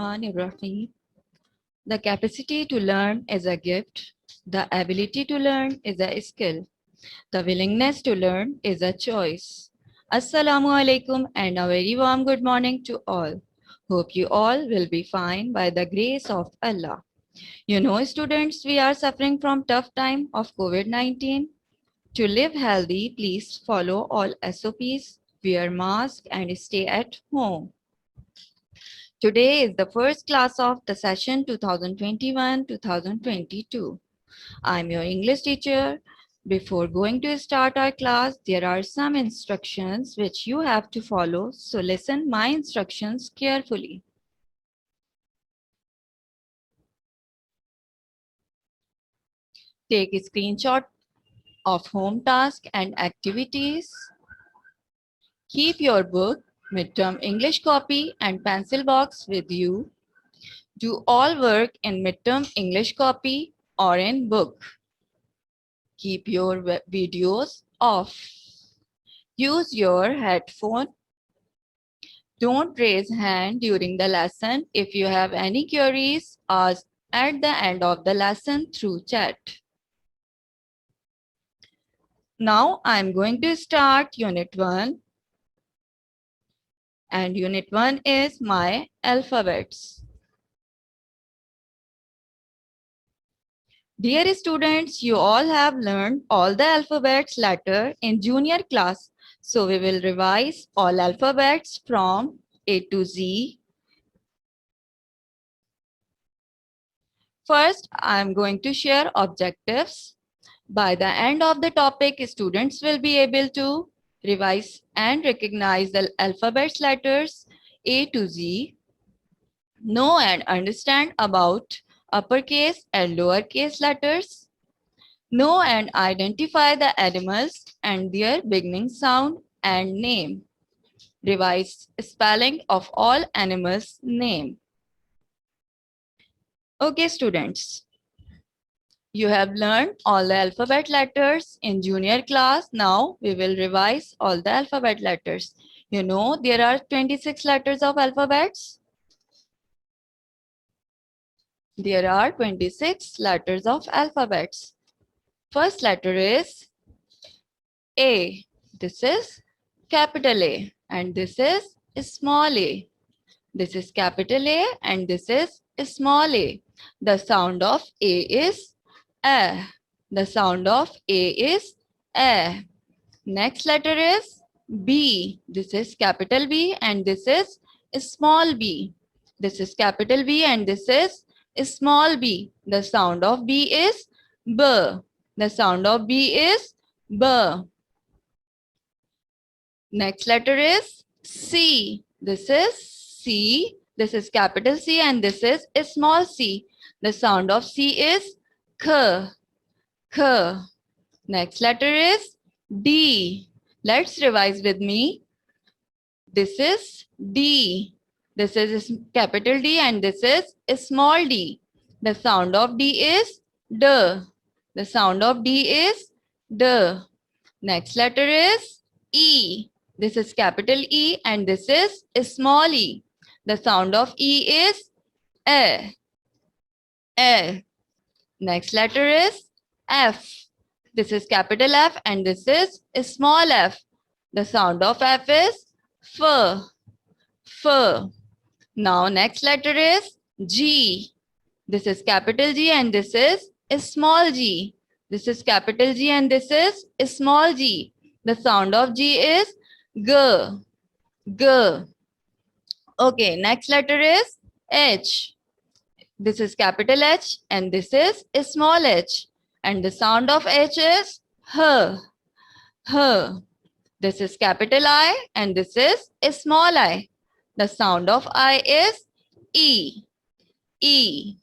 Bismillahirrahmanirrahim. The capacity to learn is a gift. The ability to learn is a skill. The willingness to learn is a choice. Assalamu alaikum and a very warm good morning to all. Hope you all will be fine by the grace of Allah. You know, students, we are suffering from tough time of COVID-19. To live healthy, please follow all SOPs, wear mask and stay at home. Today is the first class of the session 2021-2022. I'm your English teacher. Before going to start our class, there are some instructions which you have to follow, so listen my instructions carefully. Take a screenshot of home task and activities. Keep your book, midterm English copy and pencil box with you. Do all work in midterm English copy or in book. Keep your videos off. Use your headphone. Don't raise hand during the lesson. If you have any queries, ask at the end of the lesson through chat. Now I'm going to start Unit 1. And Unit 1 is my alphabets. Dear students, you all have learned all the alphabets letter in junior class. So we will revise all alphabets from A to Z. First, I am going to share objectives. By the end of the topic, students will be able to revise and recognize the alphabets letters A to Z, know and understand about uppercase and lowercase letters, know and identify the animals and their beginning sound and name. Revise spelling of all animals' name. Okay, students. You have learned all the alphabet letters in junior class. Now we will revise all the alphabet letters. You know there are 26 letters of alphabets. There are 26 letters of alphabets. First letter is A. This is capital A and this is small a. This is capital A and this is small a. The sound of A is A. The sound of A is A. Next letter is B. This is capital B and this is small b. This is capital B and this is small b. The sound of B is B. The sound of B is B. Next letter is C. This is C. This is capital C and this is small c. The sound of C is K. K. Next letter is D. Let's revise with me. This is D. This is capital D and this is small d. The sound of D is D. The sound of D is D. Next letter is E. This is capital E and this is small e. The sound of E is A. A. Next letter is F. This is capital F and this is small f. The sound of F is F. F. Now next letter is G. This is capital G and this is small g. This is capital G and this is small g. The sound of G is G. G. Okay, next letter is H. This is capital H and this is small h. And the sound of H is H. H. This is capital I and this is small I. The sound of I is E. E.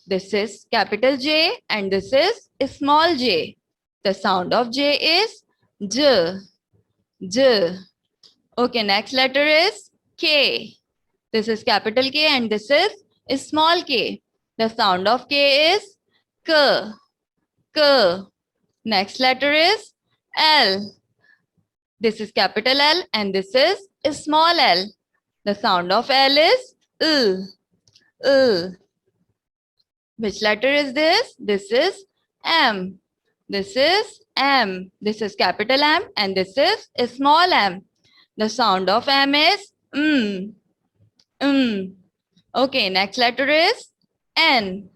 This is capital J and this is small j. The sound of J is J. J. Okay, next letter is K. This is capital K and this is small k. The sound of K is K. K. Next letter is L. This is capital L and this is small l. The sound of L is L. Which letter is this? This is M. This is M. This is capital M and this is a small m. The sound of M is Okay, next letter is N.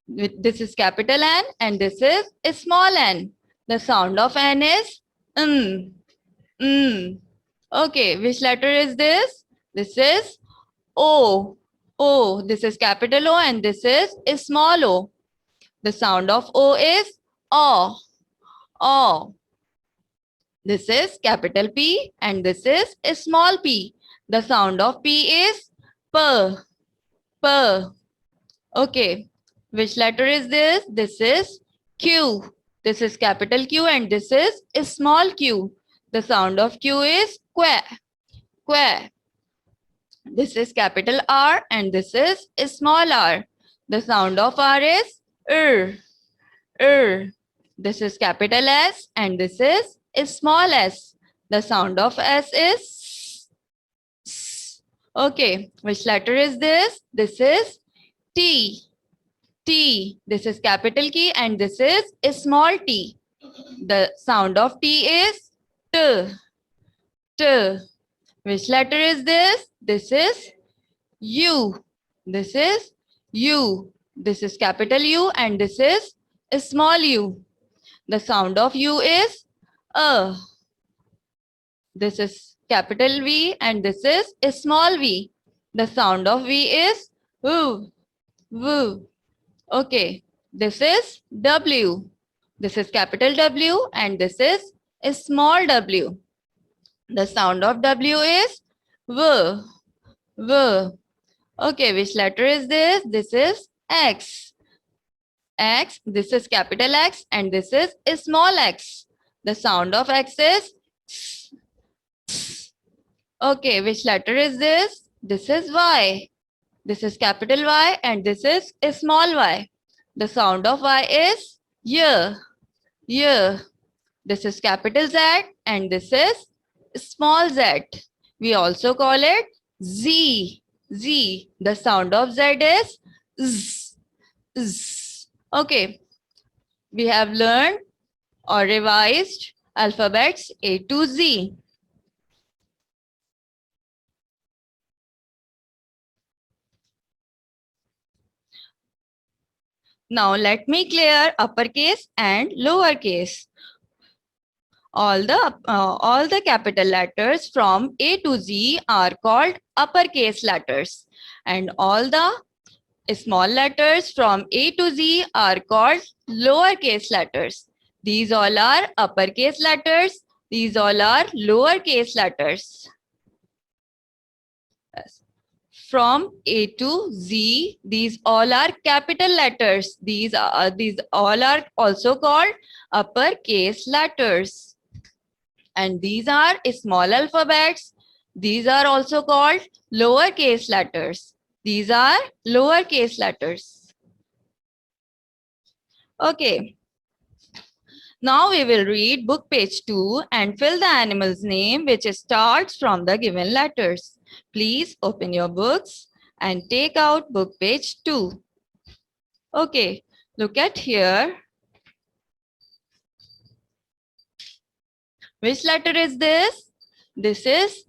This is capital N and this is a small n. The sound of N is Okay, which letter is this? This is O. O. This is capital O and this is a small o. The sound of O is O. O. This is capital P and this is a small p. The sound of P is P. P. Okay. Which letter is this? This is Q. This is capital Q and this is a small q. The sound of Q is que. Que. This is capital R and this is a small r. The sound of R is This is capital S and this is a small s. The sound of S is Okay, which letter is this? This is T. T. This is capital T and this is a small t. The sound of T is T. T. Which letter is this? This is U. This is U. This is capital U and this is a small u. The sound of U is This is capital V and this is a small v. The sound of V is V. V. Okay, this is W. This is capital W and this is a small w. The sound of W is V. V. Okay, which letter is this? This is X. X, this is capital X and this is a small x. The sound of X is Okay, which letter is this? This is Y. This is capital Y and this is a small y. The sound of Y is Y. Y. This is capital Z and this is small z. We also call it Z. Z. The sound of Z is Z. Z. Okay. We have learned or revised alphabets A to Z. Now let me clear uppercase and lowercase. All the capital letters from A to Z are called uppercase letters, and all the small letters from A to Z are called lowercase letters. These all are uppercase letters. These all are lowercase letters. From A to Z, these all are capital letters. These all are also called uppercase letters. And these are small alphabets. These are also called lowercase letters. These are lowercase letters. Okay. Now we will read book page 2 and fill the animal's name which starts from the given letters. Please open your books and take out book page 2. Okay, look at here. Which letter is this? This is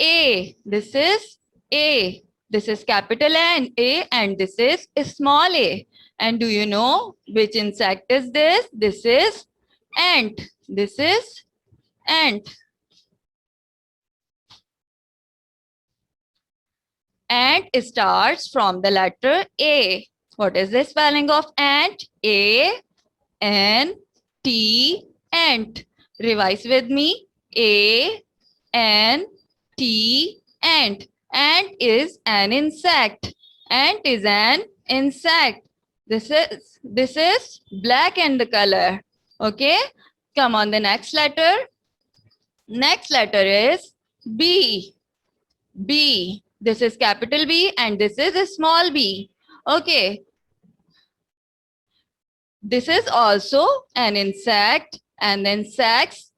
A. This is A. This is capital N, A, and this is a small a. And do you know which insect is this? This is ant. This is ant. Ant starts from the letter A. What is the spelling of ant? A, N, T, ant. Revise with me. A, N, T, ant. Ant is an insect. Ant is an insect. This is black in the color. Okay. Come on, the next letter. Next letter is B. B. This is capital B and this is a small b. Okay. This is also an insect and the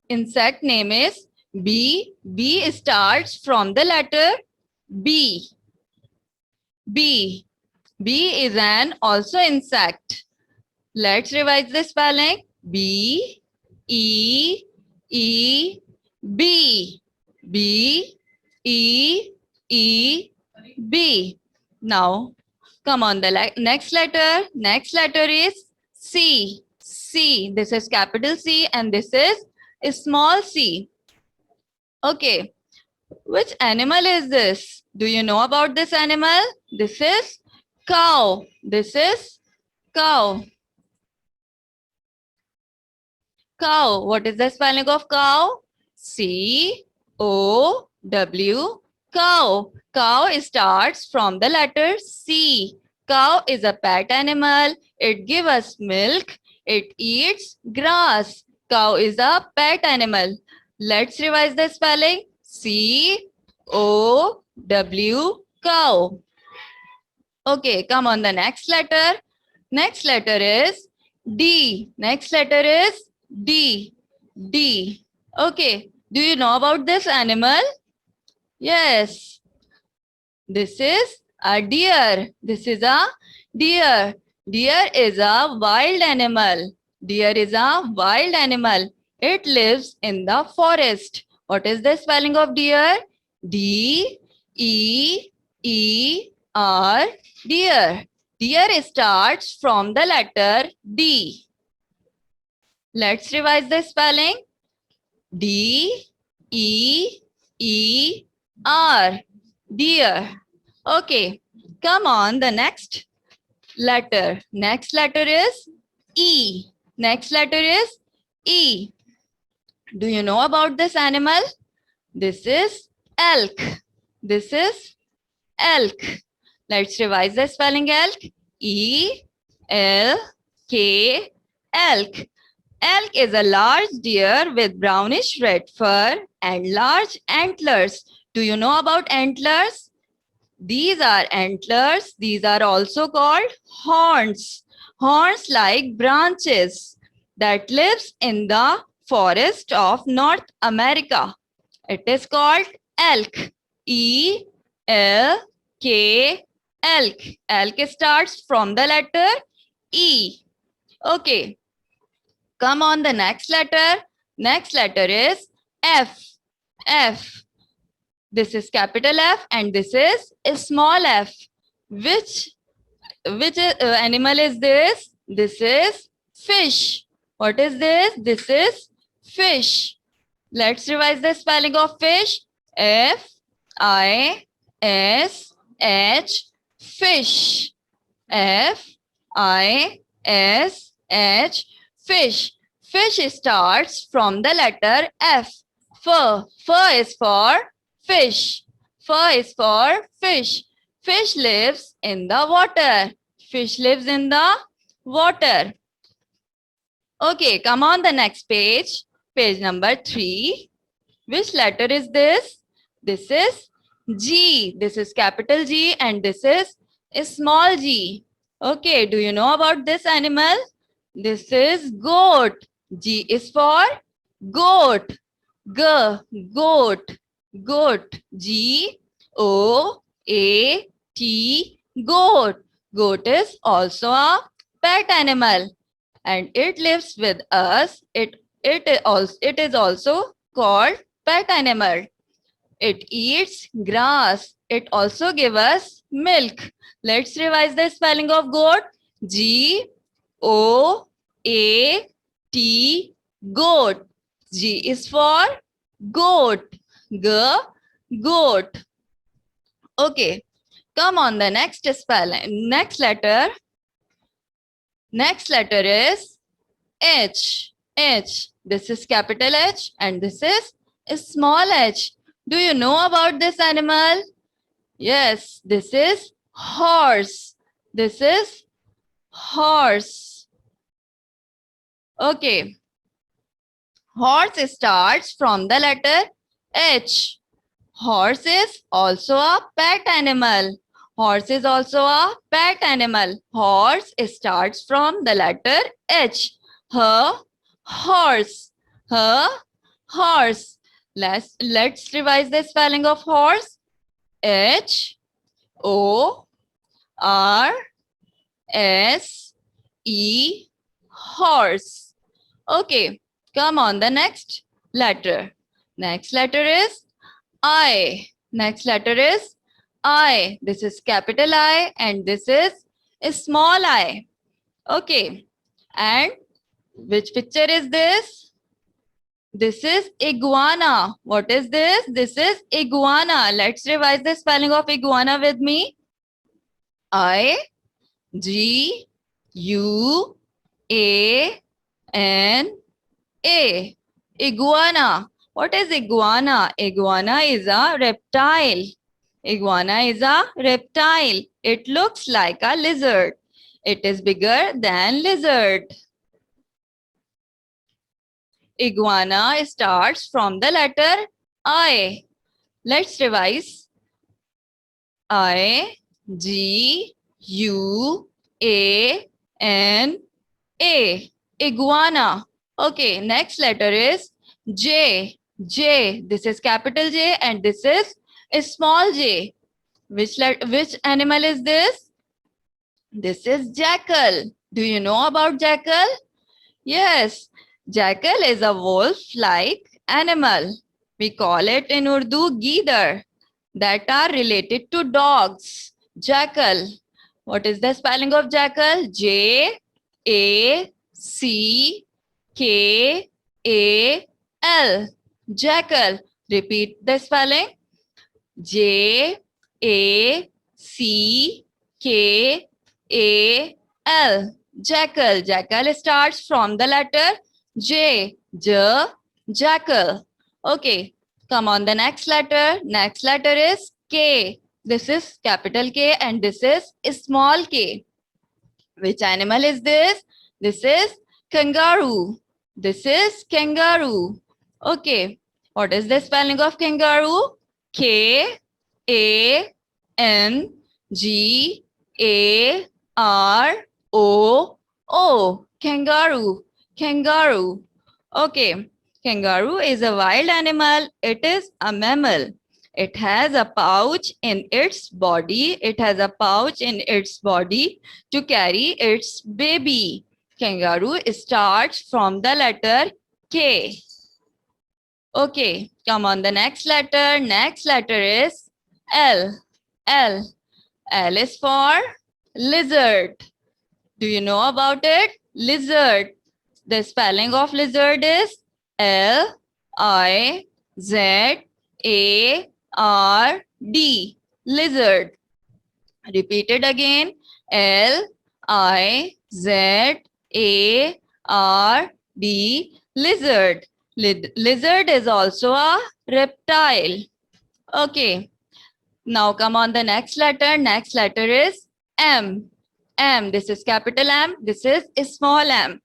insect name is B. B starts from the letter B. B. Bee is an also insect. Let's revise the spelling. B, E, E, B. B, E, E, B. Now, come on, the next letter. Next letter is C. C. This is capital C and this is a small c. Okay. Which animal is this? Do you know about this animal? This is cow. This is cow. Cow. What is the spelling of cow? C-O-W. Cow. Cow starts from the letter C. Cow is a pet animal. It gives us milk. It eats grass. Cow is a pet animal. Let's revise the spelling. C-O-W. Cow. Okay, come on, the next letter. Next letter is D. Next letter is D. D. Okay, do you know about this animal? Yes, this is a deer. This is a deer. Deer is a wild animal. Deer is a wild animal. It lives in the forest. What is the spelling of deer? D-E-E-R. Deer. Deer starts from the letter D. Let's revise the spelling. D-E-E-R. Deer. Okay, come on, the next letter. Next letter is E. Next letter is E. Do you know about this animal? This is elk. This is elk. Let's revise the spelling elk. E-L-K, elk. Elk is a large deer with brownish red fur and large antlers. Do you know about antlers? These are antlers. These are also called horns. Horns like branches that lives in the forest of North America. It is called elk. E-L-K, elk. Elk starts from the letter E. Okay. Come on, the next letter. Next letter is F. F. This is capital F and this is a small f. Which animal is this? This is fish. What is this? This is fish. Let's revise the spelling of fish. F-I-S-H. Fish. F-I-S-H. Fish. Fish starts from the letter F. Fur. Fur is for fish. Fur is for fish. Fish lives in the water. Fish lives in the water. Okay, come on the next page. Page number 3. Which letter is this? This is G. This is capital G and this is a small g. Okay, do you know about this animal? This is goat. G is for goat. G, goat. Goat. G-O-A-T, goat. Goat is also a pet animal and it lives with us. It is also called pet animal. It eats grass. It also gives us milk. Let's revise the spelling of goat. G-O-A-T, goat. G is for goat. G, goat. Okay, come on, the next spelling. Next letter. Next letter is H. H. This is capital H and this is a small h. Do you know about this animal? Yes, this is horse. This is horse. Okay. Horse starts from the letter H. Horse is also a pet animal. Horse is also a pet animal. Horse starts from the letter H. Her horse. Her horse. Let's revise the spelling of horse. H-O-R-S-E. S E, horse. Okay, come on, the next letter. Next letter is I. Next letter is I. This is capital I and this is a small I. Okay, and which picture is this? This is iguana. What is this? This is iguana. Let's revise the spelling of iguana with me. I G U A N A. Iguana. What is iguana? Iguana is a reptile. Iguana is a reptile. It looks like a lizard. It is bigger than lizard. Iguana starts from the letter I. Let's revise. I G U A N A. Iguana. Okay, next letter is J. J. This is capital J and this is a small j. Which animal is this? This is jackal. Do you know about jackal? Yes, jackal is a wolf-like animal. We call it in Urdu Geether, that are related to dogs. Jackal. What is the spelling of jackal? J A C K A L. Jackal. Repeat the spelling. J A C K A L. Jackal. Jackal starts from the letter J. J. Jackal. Okay. Come on, the next letter. Next letter is K. This is capital K and this is small k. Which animal is this? This is kangaroo. This is kangaroo. Okay. What is the spelling of kangaroo? K A N G A R O O. Kangaroo. Kangaroo. Okay. Kangaroo is a wild animal. It is a mammal. It has a pouch in its body. It has a pouch in its body to carry its baby. Kangaroo starts from the letter K. Okay, come on, the next letter. Next letter is L. L. L is for lizard. Do you know about it? Lizard. The spelling of lizard is L I Z A R D. Lizard. Repeat it again. L I Z A R D. Lizard. Lizard is also a reptile. Okay. Now come on the next letter. Next letter is M. M. This is capital M. This is small m.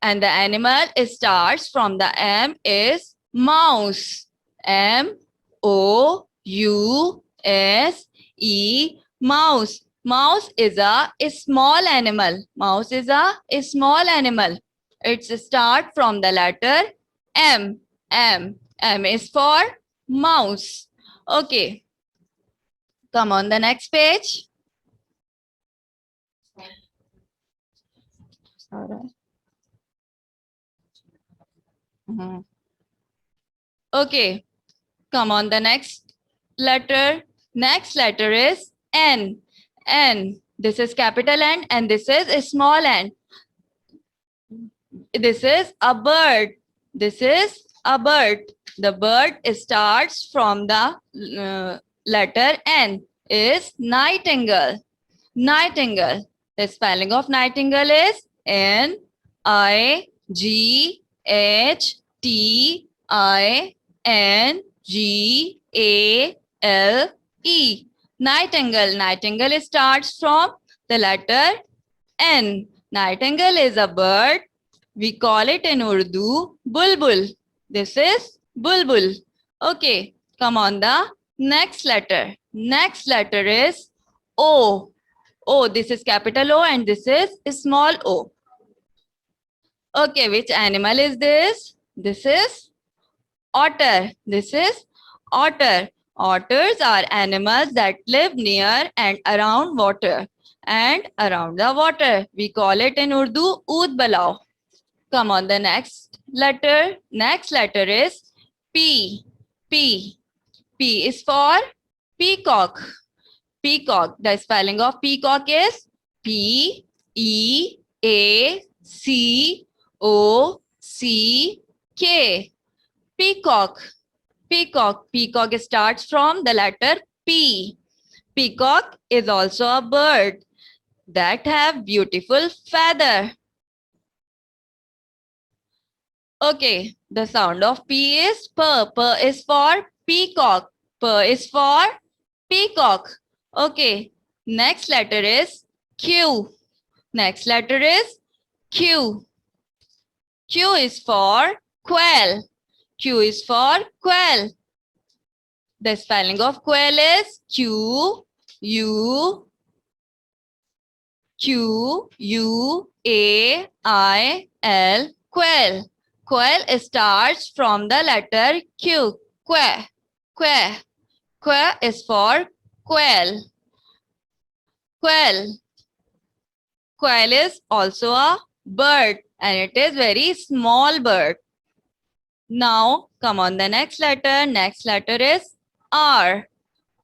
And the animal starts from the M is mouse. M O U S E. Mouse. Mouse is a small animal. Mouse is a small animal. It starts from the letter M. M. M is for mouse. Okay. Come on the next page. Okay. Come on the next letter. Next letter is N. N. This is capital N and this is a small n. This is a bird. This is a bird. The bird starts from the letter N. Is nightingale. Nightingale. The spelling of nightingale is N I G H T I N G A L E. Nightingale. Nightingale starts from the letter N. Nightingale is a bird. We call it in Urdu bulbul. This is bulbul. Okay, come on the next letter. Next letter is O. O. This is capital O and this is small o. Okay, which animal is this? This is otter. This is otter. Otters are animals that live near and around water. and around the water. We call it in Urdu oud balao. Come on, the next letter. Next letter is P. P. P is for peacock. Peacock. The spelling of peacock is P-E-A-C-O-C-K. Peacock. Peacock. Peacock starts from the letter P. Peacock is also a bird that have beautiful feather. Okay, the sound of P is P. P is for peacock. P is for peacock. Okay, next letter is Q. Next letter is Q. Q is for quail. Q is for quail. The spelling of quail is Q-U-A-L. Quail. Quail starts from the letter Q. Qua. Qua. Qua is for quail. Quail. Quail is also a bird and it is very small bird. Now come on the next letter. Next letter is R.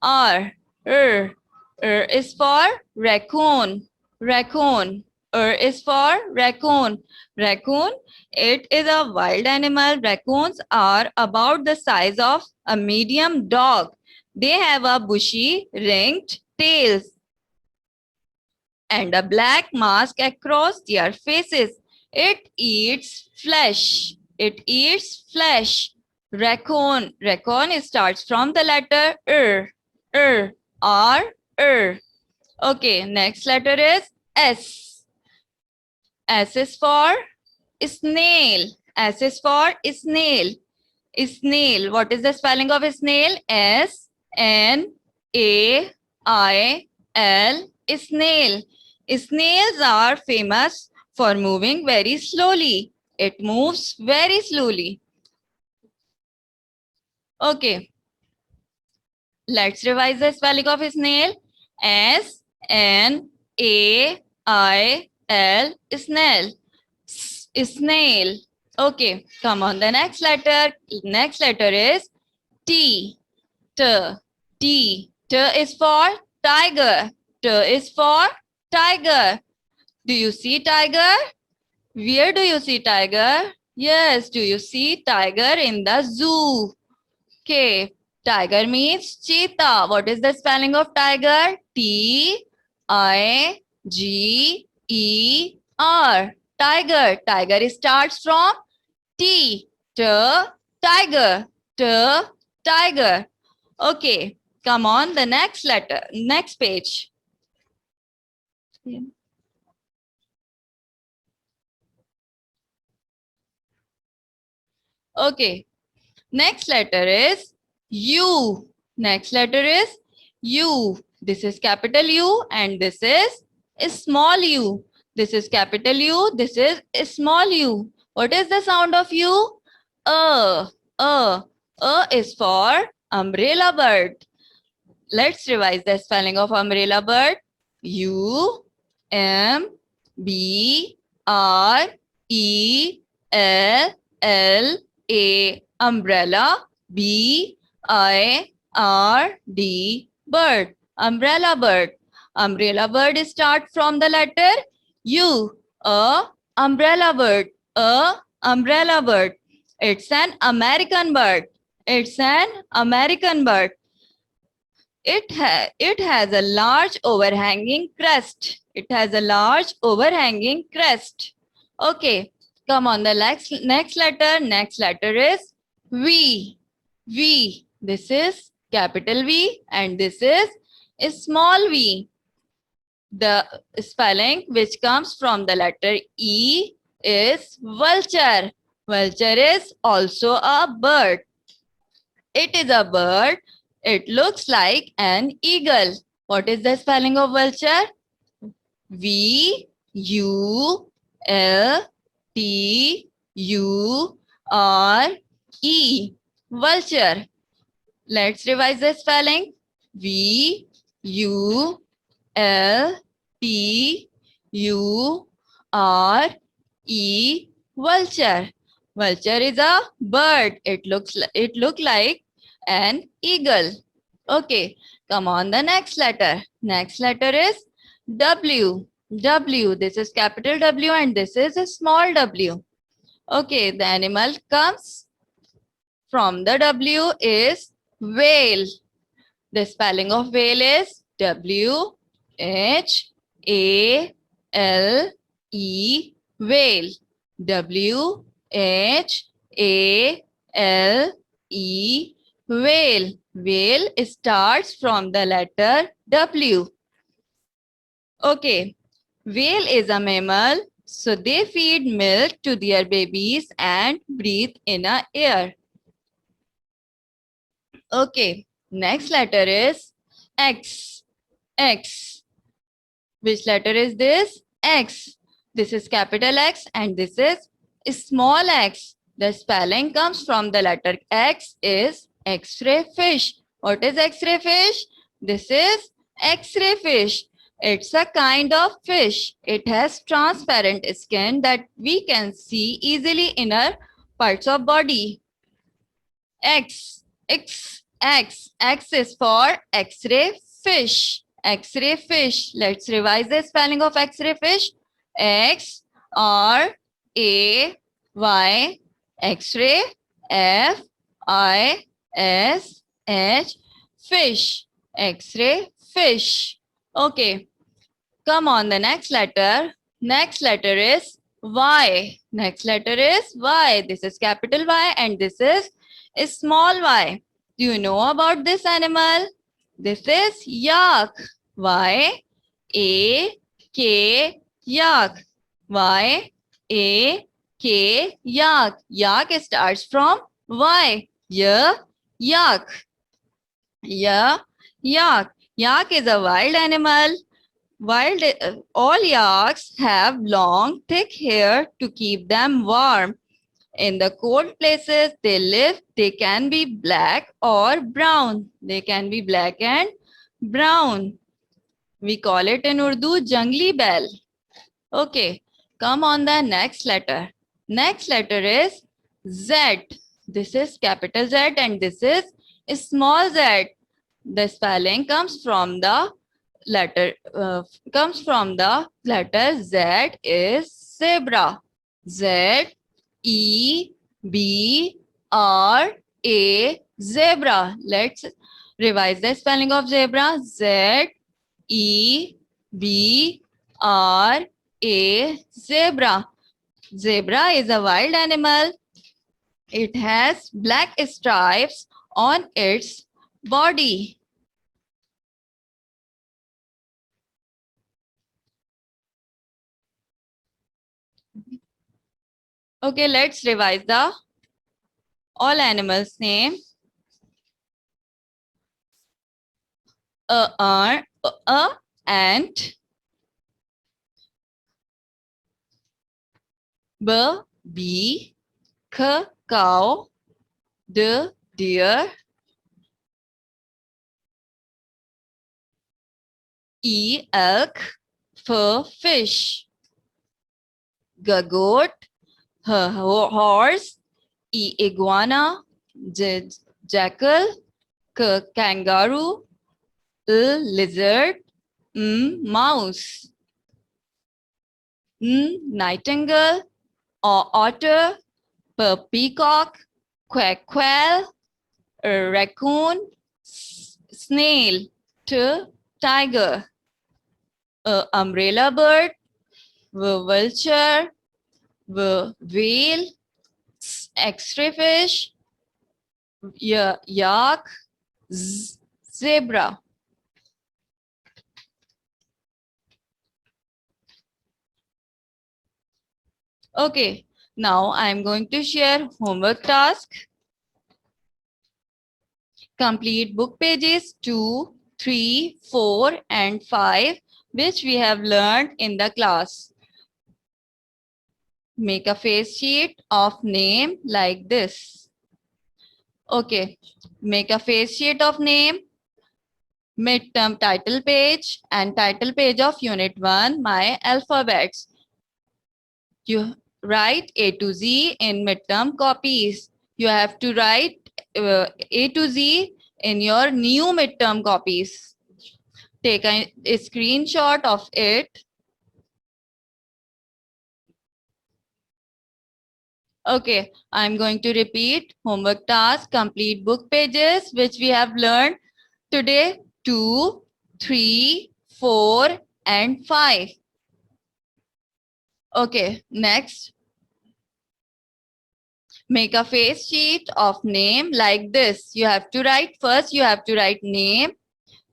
R. R. R is for raccoon. Raccoon. R is for raccoon. Raccoon, it is a wild animal. Raccoons are about the size of a medium dog. They have a bushy, ringed tails and a black mask across their faces. It eats flesh. It eats flesh. Raccoon. Raccoon starts from the letter R. R. R. R. Okay, next letter is S. S is for snail. S is for snail. Snail. What is the spelling of snail? S-N-A-I-L. Snail. Snails are famous for moving very slowly. It moves very slowly. Okay. Let's revise the spelling of snail. S-N-A-I-L. Snail. Snail. Okay, come on. The next letter. Next letter is T. T. T. T is for tiger. T is for tiger. Do you see tiger? Where do you see tiger? Yes, do you see tiger in the zoo? Okay, tiger means cheetah. What is the spelling of tiger? T-I-G-E-R. Tiger. Tiger starts from T. T. Tiger. T. Tiger. Okay, come on, the next letter. Next page. Okay, next letter is U. Next letter is U. This is capital U and this is a small u. This is capital U. This is a small u. What is the sound of U? A. A. A is for umbrella bird. Let's revise the spelling of umbrella bird. U M B R E L L A. Umbrella. B I R D. Bird. Umbrella bird. Umbrella bird start from the letter U. A. Umbrella bird. A. Umbrella bird. It's an American bird. It's an American bird. It has a large overhanging crest. It has a large overhanging crest. Okay, come on, the next letter. Next letter is V. V. This is capital V and this is a small v. The spelling which comes from the letter E is vulture. Vulture is also a bird. It is a bird. It looks like an eagle. What is the spelling of vulture? V-U-L-T-U-R-E. Vulture. Let's revise the spelling. V-U-L-T-U-R-E. Vulture. Vulture. Vulture is a bird. It look like an eagle. Okay, come on the next letter. Next letter is W. W. This is capital W and this is a small w. Okay, the animal comes from the W is whale. The spelling of whale is W-H-A-L-E, whale. W-H-A-L-E, whale. Whale starts from the letter W. Okay, whale is a mammal, so they feed milk to their babies and breathe in a air. Okay, next letter is X. X. Which letter is this? X. This is capital X and this is small x. The spelling comes from the letter X is X-ray fish. What is X-ray fish? This is X-ray fish. It's a kind of fish. It has transparent skin that we can see easily in our parts of body. X. X. X. X is for X-ray fish. X-ray fish. Let's revise the spelling of X-ray fish. X-R-A-Y. X-ray. F-I-S-H. Fish. X-ray fish. Okay. Come on, the next letter. Next letter is Y. Next letter is Y. This is capital Y and this is small y. Do you know about this animal? This is yak. Y-A-K, yak. Y-A-K, yak. Yak starts from Y. Yak. Yak. Yak is a wild animal. All yaks have long, thick hair to keep them warm. In the cold places they live, they can be black or brown. They can be black and brown. We call it in Urdu jungli bell. Okay, come on the next letter. Next letter is Z. This is capital Z and this is small z. The spelling comes from the letter Z is zebra. Z E-B-R-A, zebra. Let's revise the spelling of zebra. Z-E-B-R-A, zebra. Zebra is a wild animal. It has black stripes on its body. Okay, let's revise the all animals' name. A ant. Bee. Cow. Deer. Elk. Fish. Goat. Horse. Iguana. Jackal. Kangaroo. Lizard. Mouse. Nightingale. Otter. Peacock. Quail. Raccoon. Snail. Tiger. Umbrella bird. Vulture. Whale. X-ray fish. Yak. Zebra. Okay, now I am going to share homework task. Complete book pages 2, 3, 4 and 5 which we have learned in the class. Make a face sheet of name like this. Okay, make a face sheet of name. midterm title page and title page of Unit 1, My Alphabets. You write A to Z in midterm copies. You have to write A to Z in your new midterm copies. Take a screenshot of it. Okay, I'm going to repeat homework task, complete book pages, which we have learned today 2, 3, 4, and 5. Okay, next. Make a face sheet of name like this. You have to write first, you have to write name,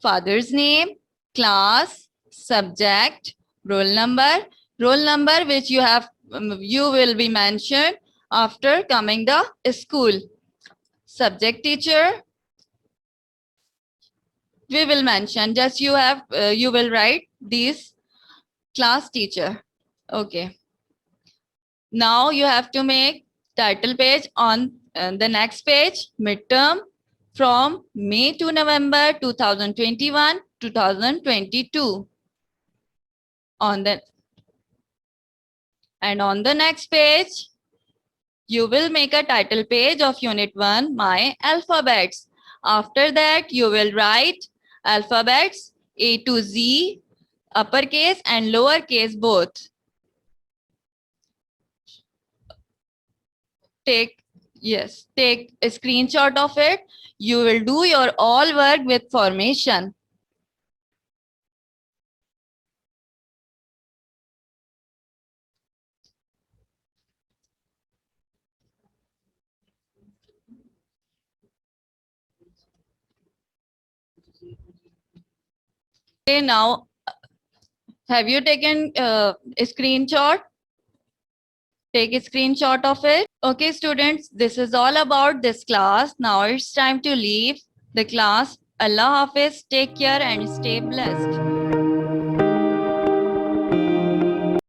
father's name, class, subject, roll number which you will be mentioned after coming the school. Subject teacher, we will mention, just you will write these class teacher. Okay. Now you have to make title page on the next page, midterm from May to November 2021, 2022. On the next page, you will make a title page of Unit 1, My Alphabets. After that, you will write alphabets A to Z, uppercase and lowercase both. Take a screenshot of it. You will do your all work with formation. Okay, now have you taken a screenshot? Take a screenshot of it. Okay, students, this is all about this class. Now it's time to leave the class. Allah Hafiz, take care and stay blessed.